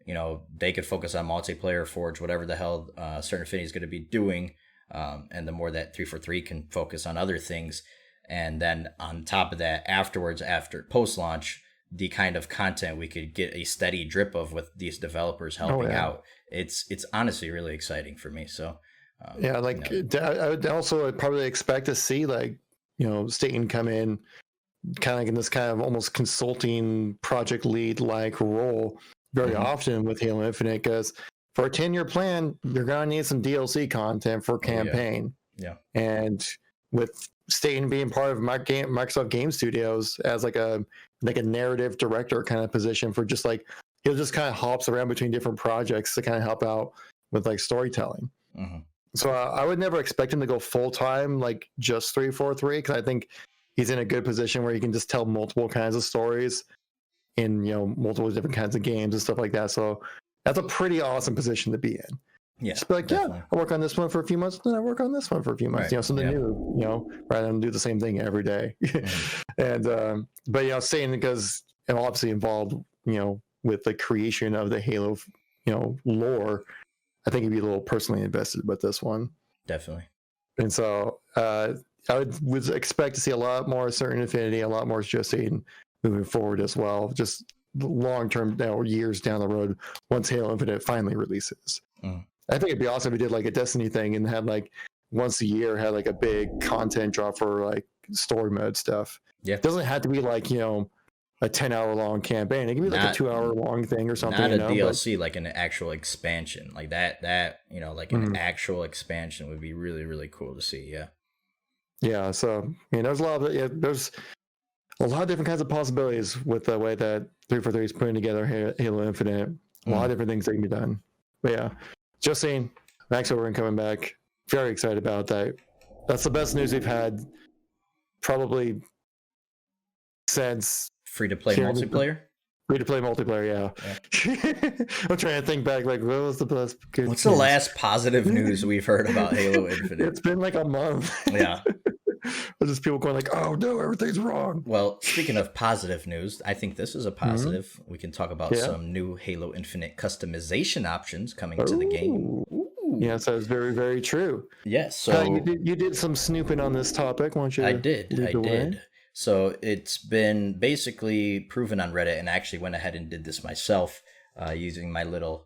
they could focus on multiplayer, Forge, whatever the hell certain Affinity is going to be doing, and the more that 343 can focus on other things. And then on top of that, afterwards, after post-launch, the kind of content we could get a steady drip of with these developers helping out. It's honestly really exciting for me. So I would also probably expect to see like Staten come in kind of like in this kind of almost consulting project lead like role very often with Halo Infinite, because for a 10-year plan, you're gonna need some DLC content for campaign. Yeah. And with Staten being part of Microsoft Game Studios as like a narrative director kind of position for just like he'll just kind of hops around between different projects to kind of help out with like storytelling. So I would never expect him to go full time like just 343, because I think he's in a good position where he can just tell multiple kinds of stories in multiple different kinds of games and stuff like that. So that's a pretty awesome position to be in. Yeah, just be like, definitely. I work on this one for a few months, then I work on this one for a few months. Right. Something new. Rather than do the same thing every day. And but saying because I'm obviously involved, with the creation of the Halo, lore, I think he'd be a little personally invested with this one. Definitely. And so I would expect to see a lot more certain Affinity, a lot more Justine moving forward as well. Just long term, years down the road, once Halo Infinite finally releases. I think it'd be awesome if we did like a Destiny thing and had like once a year had like a big content drop for like story mode stuff. Yeah, it doesn't have to be like a 10-hour long campaign. It can be like a 2-hour long thing or something. Not a DLC, like an actual expansion, like that. Like an actual expansion would be really, really cool to see. Yeah. Yeah. So there's a lot of there's a lot of different kinds of possibilities with the way that 343 is putting together Halo Infinite. A lot of different things that can be done. But yeah, just saying, Max Overton coming back. Very excited about that. That's the best news we've had probably since free-to-play multiplayer. Free-to-play multiplayer, yeah. I'm trying to think back, like, what was the best good What's the last positive news we've heard about Halo Infinite? It's been like a month. Yeah. There's just people going like, oh no, everything's wrong. Well, speaking of positive news, I think this is a positive. We can talk about some new Halo Infinite customization options coming to the game. Yes, that is very, very true. Yes. So you did some snooping on this topic, won't you? I did. So it's been basically proven on Reddit, and I actually went ahead and did this myself using my little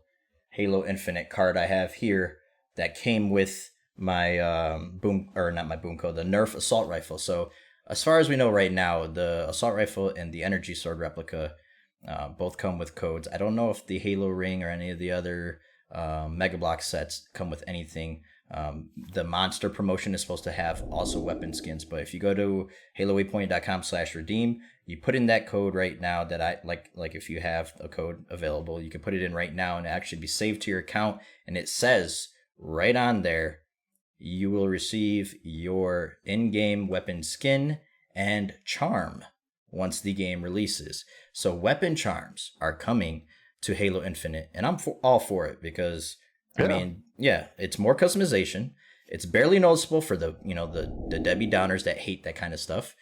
Halo Infinite card I have here that came with my the Nerf assault rifle. So as far as we know right now, the assault rifle and the energy sword replica both come with codes. I don't know if the Halo ring or any of the other Mega Block sets come with anything. The monster promotion is supposed to have also weapon skins, but if you go to HaloWaypoint.com/redeem, you put in that code right now that I like if you have a code available, you can put it in right now and it actually be saved to your account, and it says right on there you will receive your in-game weapon skin and charm once the game releases. So weapon charms are coming to Halo Infinite, and I'm all for it because I mean, it's more customization. It's barely noticeable for the the Debbie Downers that hate that kind of stuff.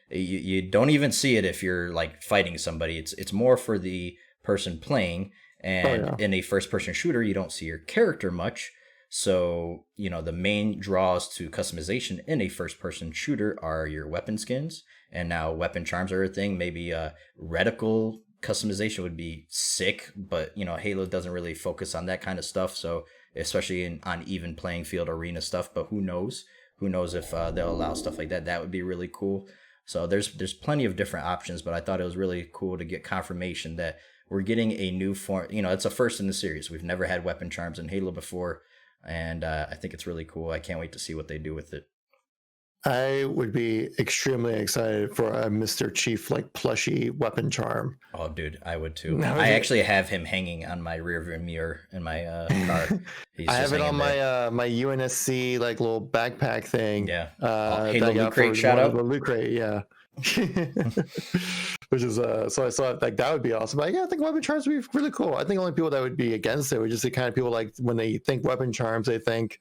You don't even see it if you're like fighting somebody. It's more for the person playing, and in a first-person shooter, you don't see your character much. So the main draws to customization in a first-person shooter are your weapon skins, and now weapon charms are a thing. Maybe reticle customization would be sick, but Halo doesn't really focus on that kind of stuff, so especially on even playing field arena stuff, but who knows if they'll allow stuff like that. That would be really cool. So there's plenty of different options, but I thought it was really cool to get confirmation that we're getting a new form. It's a first in the series. We've never had weapon charms in Halo before, and I think it's really cool. I can't wait to see what they do with it. I would be extremely excited for a Mr. Chief like plushy weapon charm. Oh, dude, I would too. I actually have him hanging on my rearview mirror in my car. I have it on my UNSC like little backpack thing. Yeah. Halo Loot Crate shout out. The Loot Crate, yeah. Which is so I saw like that would be awesome. Like, yeah, I think weapon charms would be really cool. I think only people that would be against it would just the kind of people like when they think weapon charms, they think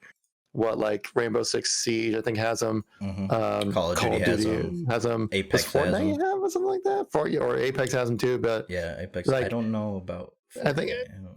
what like Rainbow Six Siege I think has them. Mm-hmm. Call of Duty has them. Apex has Fortnite have or something like that. Or Apex has them too. But yeah, Apex. Like, I don't know about. Fortnite. I think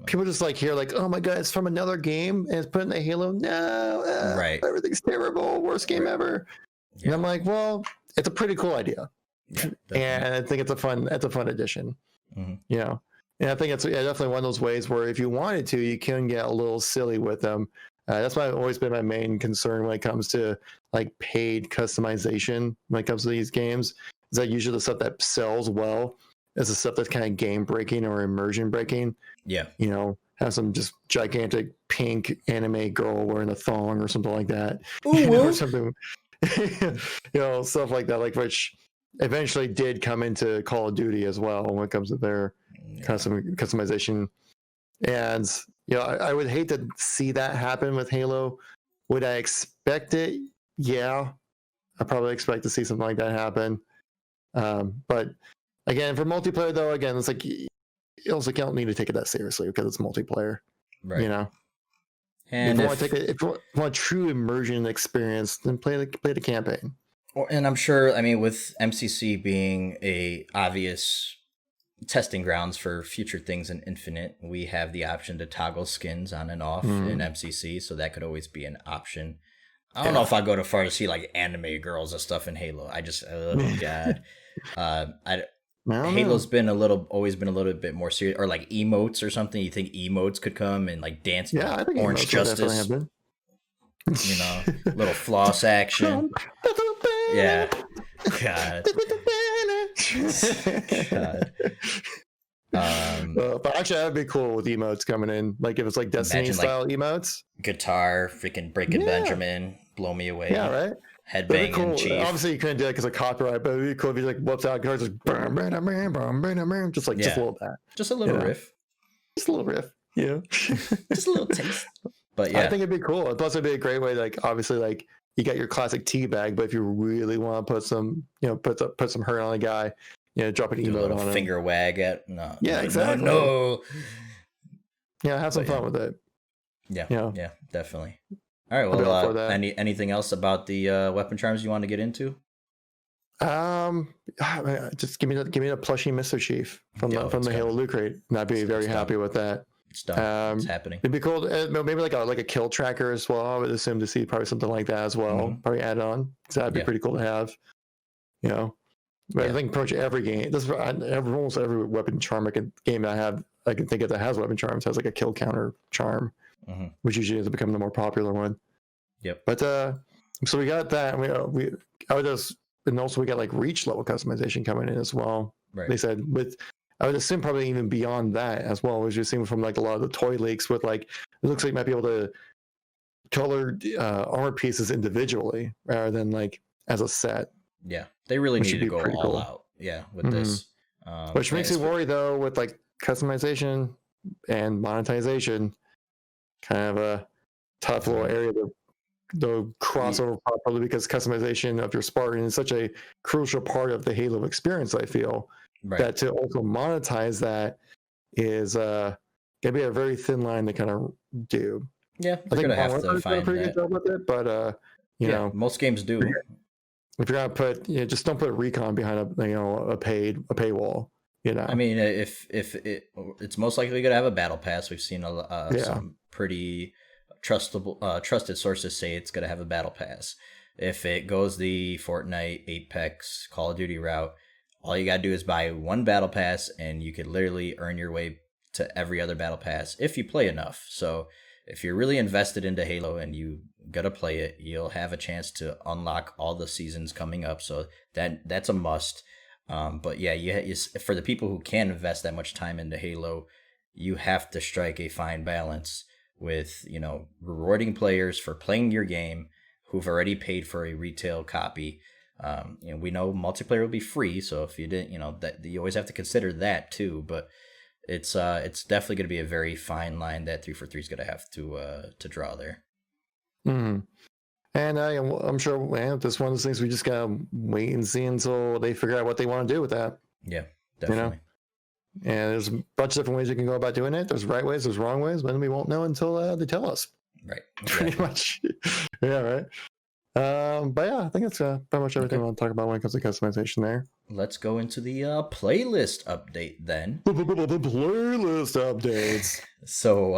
people just like hear like, oh my god, it's from another game and it's put in the Halo. No, right. Everything's terrible. Worst game ever. Yeah. And I'm like, well, it's a pretty cool idea. Yeah, and I think it's a fun addition. Mm-hmm. And I think it's definitely one of those ways where if you wanted to, you can get a little silly with them. That's why I've always been my main concern when it comes to like paid customization when it comes to these games. Is that usually the stuff that sells well is the stuff that's kind of game breaking or immersion breaking. Yeah. Have some just gigantic pink anime girl wearing a thong or something like that. Ooh, or something. Stuff like that, like which eventually did come into Call of Duty as well when it comes to their customization. And I would hate to see that happen with Halo. Would I expect it? Yeah, I probably expect to see something like that happen. But again, for multiplayer though, again, it's like you also don't need to take it that seriously because it's multiplayer, right? And if you want a true immersion experience, then play the campaign. And I'm sure, with MCC being a obvious testing grounds for future things in Infinite, we have the option to toggle skins on and off in MCC, so that could always be an option. I don't know if I go too far to see like anime girls and stuff in Halo. I just, oh god, Halo's always been a little bit more serious, or like emotes or something. You think emotes could come and like dance? Yeah, I think Orange Justice. Little floss action. Yeah. God. But actually, that'd be cool with emotes coming in. Like if it's like Destiny style emotes. Guitar, freaking Breaking Benjamin, Blow Me Away. Yeah, right. Headbang cool. and Chief. Obviously, you couldn't do that because of copyright, but it'd be cool if you like whoops out guitars, just just a little bit. Just a little riff. Just a little riff. Yeah. Just a little taste. But yeah, I think it'd be cool. Plus, it'd be a great way. Like obviously, like you got your classic tea bag, but if you really want to put some, put some hurt on a guy, drop an emote on him. Finger wag at no. Yeah, exactly. No. Yeah, have some fun with it. Yeah, definitely. All right. Well, anything else about the weapon charms you want to get into? Just give me the plushie Mr. Chief from the Halo Loot Crate, and I'd be very happy with that. It's done. It's happening. It'd be cool. Maybe like a kill tracker as well. I would assume to see probably something like that as well. Probably add on because that'd be pretty cool to have. But I think pretty much every game, almost every weapon charm game I can think of that has weapon charms has like a kill counter charm, which usually has become the more popular one. Yep. But so we got that. And also we got like reach level customization coming in as well. Right. They said I would assume probably even beyond that as well, which you're seeing from like a lot of the toy leaks with like, it looks like you might be able to color armor pieces individually rather than like as a set. Yeah, they really need to go all out. Yeah, with this. Which makes me worry though with like customization and monetization, kind of a tough little area to crossover properly because customization of your Spartan is such a crucial part of the Halo experience, I feel. Right. That to also monetize that is gonna be a very thin line to kind of do. Yeah, I think gonna have to find a pretty good job with it, but most games do. If you're gonna put, just don't put recon behind a paywall. If it's most likely gonna have a battle pass. We've seen some pretty trusted sources say it's gonna have a battle pass. If it goes the Fortnite, Apex, Call of Duty route, all you gotta do is buy one battle pass, and you could literally earn your way to every other battle pass if you play enough. So if you're really invested into Halo and you gotta play it, you'll have a chance to unlock all the seasons coming up. So that's a must. But yeah, for the people who can invest that much time into Halo, you have to strike a fine balance with, rewarding players for playing your game who've already paid for a retail copy. We know multiplayer will be free, so if you didn't, that you always have to consider that too. But it's definitely going to be a very fine line that 343 is going to have to draw there. Mm. And I'm sure this one of those things we just gotta wait and see until they figure out what they want to do with that. Yeah, definitely. And there's a bunch of different ways you can go about doing it. There's right ways, there's wrong ways, but we won't know until they tell us. Right. Pretty much. Yeah, right. But yeah, I think that's pretty much everything I want to talk about when it comes to customization there. Let's go into the playlist update then. The playlist updates. So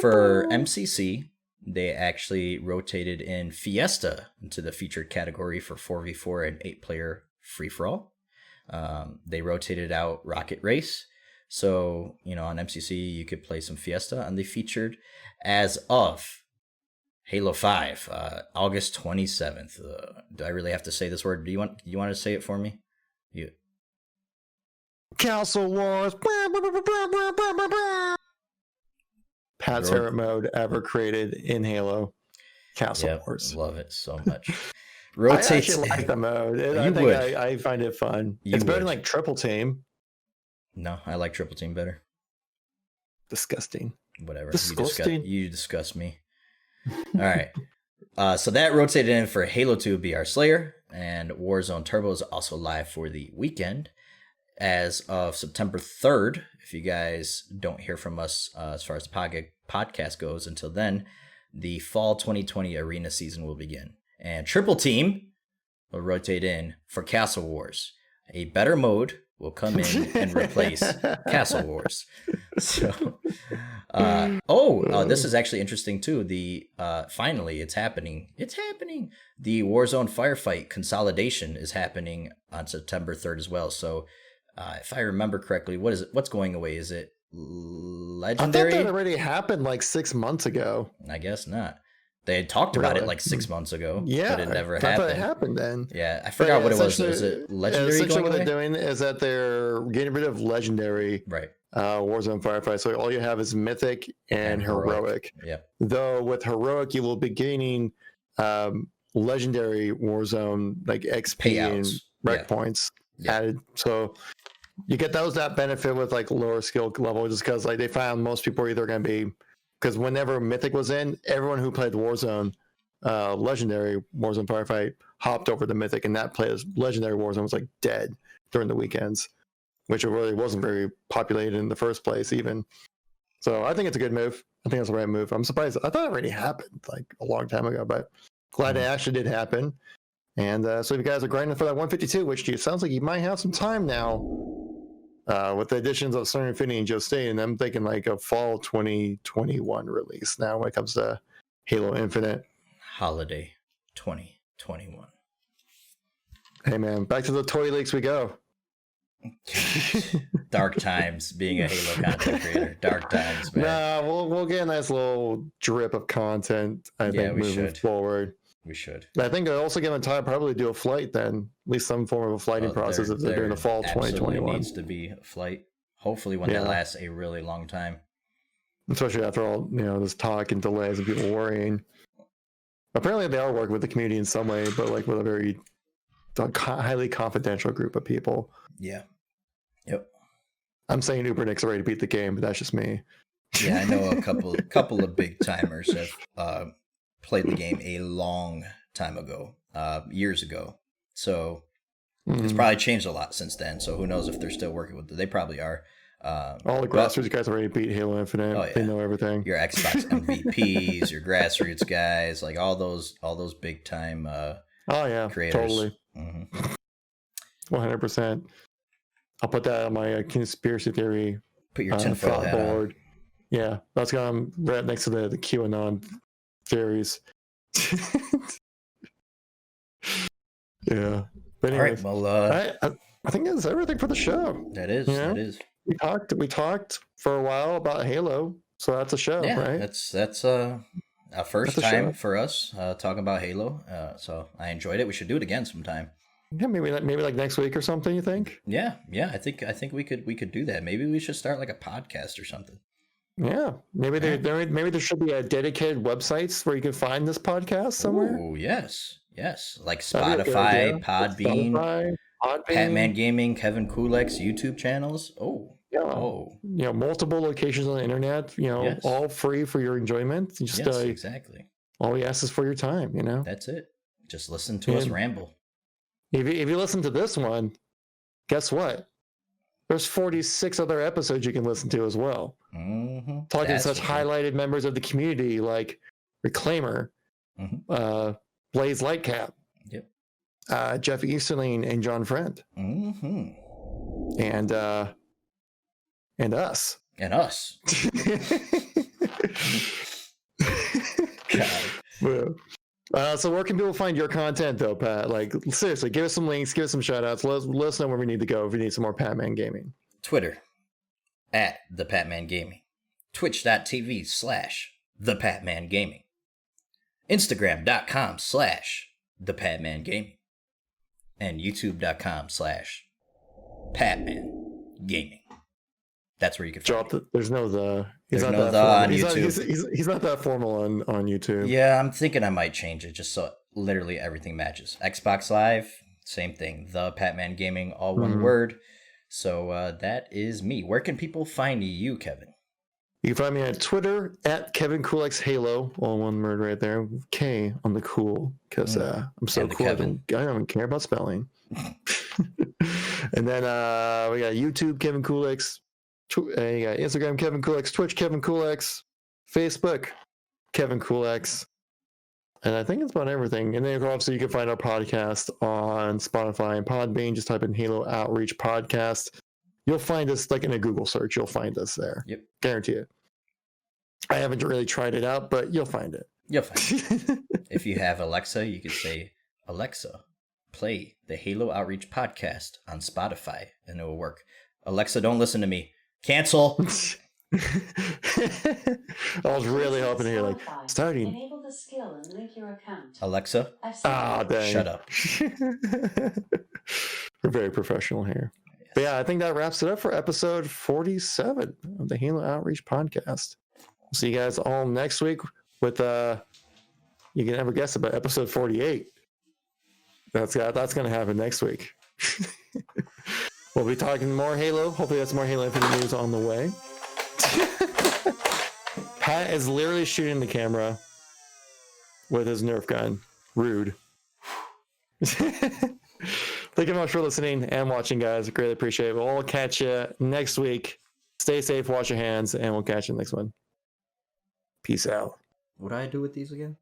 for MCC, they actually rotated in Fiesta into the featured category for 4v4 and 8-player free-for-all. They rotated out Rocket Race. So, on MCC, you could play some Fiesta, and they featured as of Halo 5, August 27th. Do I really have to say this word? Do you want to say it for me? Castle Wars. Pat's favorite mode ever created in Halo. Castle Wars. Love it so much. I actually like the mode. I find it fun. It's better than like Triple Team. No, I like Triple Team better. Disgusting. Whatever. Disgusting. You disgust me. All right. So that rotated in for Halo 2 BR Slayer, and Warzone Turbo is also live for the weekend as of September 3rd. If you guys don't hear from us as far as the podcast goes until then, the fall 2020 arena season will begin. And Triple Team will rotate in for Castle Wars. A better mode will come in and replace Castle Wars. So, this is actually interesting too. Finally, it's happening. It's happening. The Warzone Firefight consolidation is happening on September 3rd as well. So, if I remember correctly, what's going away? Is it Legendary? I thought that already happened like 6 months ago. I guess not. They had talked about it like 6 months ago, but it never happened. I thought it happened then. Yeah, I forgot what it was. Was it Legendary? Essentially, what they're doing is that they're getting rid of Legendary, right? Warzone Firefight. So all you have is Mythic and Heroic. Yeah. Though with Heroic, you will be gaining Legendary Warzone like XP and rec points added. So you get that benefit with like lower skill level, just because like they found most people are either going to be. Because whenever Mythic was in, everyone who played Warzone, Legendary Warzone Firefight, hopped over to Mythic, and that plays Legendary Warzone was like dead during the weekends, which it really wasn't very populated in the first place even. So I think it's a good move. I think that's the right move. I'm surprised. I thought it already happened like a long time ago, but glad it actually did happen. And so if you guys are grinding for that 152, which sounds like you might have some time now. With the additions of Staten and Joe Staten, I'm thinking like a fall 2021 release now when it comes to Halo Infinite. Holiday 2021. Hey man, back to the toy leaks we go. Dark times being a Halo content creator. Dark times, man. Nah, we'll get a nice little drip of content, I think, moving forward. We should. I think they're also going to probably do a flight then, at least some form of a flighting process if they're doing the fall 2021. Needs to be a flight. Hopefully one that lasts a really long time. Especially after all, this talk and delays and people worrying. Apparently they are working with the community in some way, but like with a very highly confidential group of people. Yeah. Yep. I'm saying Ubernick's ready to beat the game, but that's just me. Yeah, I know a couple of big timers have played the game a long time ago, years ago. So it's probably changed a lot since then. So who knows if they're still working with it? They probably are. All the grassroots guys already beat Halo Infinite. Oh, yeah. They know everything. Your Xbox MVPs, your grassroots guys, like all those big time creators. Totally. 100%. I'll put that on my conspiracy theory. Put your tinfoil hat board. On. Yeah, that's going right next to the QAnon theories. Yeah. But anyways, all right, well, I think that's everything for the show. That is. We talked for a while about Halo, So that's a show, Yeah, right? that's a first That's a time show. for us talking about Halo. So I enjoyed it. We should do it again sometime. Yeah, maybe like next week or something. You think? Yeah. I think we could do that. Maybe we should start like a podcast or something. Yeah, maybe Yeah. there should be a dedicated websites where you can find this podcast somewhere. Oh yes, like That'd be a good Spotify, idea. Podbean, Spotify, Podbean. Patman Gaming, KevinKoolx YouTube channels. Yeah. Multiple locations on the internet. Yes. All free for your enjoyment. Just Yes, exactly. all we ask is for your time. That's it. Just listen to us ramble. If you listen to this one, guess what? There's 46 other episodes you can listen to as well. Mm-hmm. Talking to such highlighted members of the community like Reclaimer, Blaze Lightcap, Jeff Easterling, and John Friend, and us. And us. God. So where can people find your content though, Pat? Like seriously, give us some links, give us some shout outs. Let us know where we need to go if we need some more Patman Gaming. Twitter @the Patman Gaming. Twitch.tv/the Patman Gaming. Instagram.com/the Patman Gaming. And YouTube.com/Patman Gaming. That's where you can find it. There's no the. He's There's not no that the on formal. YouTube. He's not that formal on YouTube. Yeah, I'm thinking I might change it just so literally everything matches. Xbox Live, same thing. The Patman Gaming, all one word. So that is me. Where can people find you, Kevin? You can find me on Twitter @KevinKoolx Halo, all one word right there. K on the cool, because I'm so cool. I don't care about spelling. And then we got YouTube KevinKoolx, you got Instagram KevinKoolx, Twitch KevinKoolx, Facebook KevinKoolx, and I think it's about everything. And then obviously you can find our podcast on Spotify and Podbean. Just type in Halo Outreach Podcast. You'll find us like in a Google search. You'll find us there. Yep. Guarantee it. I haven't really tried it out, but you'll find it. You'll find it. If you have Alexa, you could say, Alexa, play the Halo Outreach Podcast on Spotify, and it will work. Alexa, don't listen to me. Cancel. I was really hoping to hear like starting. Enable the skill and link your account. Alexa, dang. Shut up. We're very professional here. Yes. But yeah, I think that wraps it up for episode 47 of the Halo Outreach Podcast. We'll see you guys all next week with you can never guess about episode 48. That's gonna happen next week. We'll be talking more Halo. Hopefully that's more Halo Infinite news on the way. Pat is literally shooting the camera with his Nerf gun. Rude. Thank you much for listening and watching, guys. Greatly appreciate it. We'll all catch you next week. Stay safe, wash your hands, and we'll catch you next one. Peace out. What do I do with these again?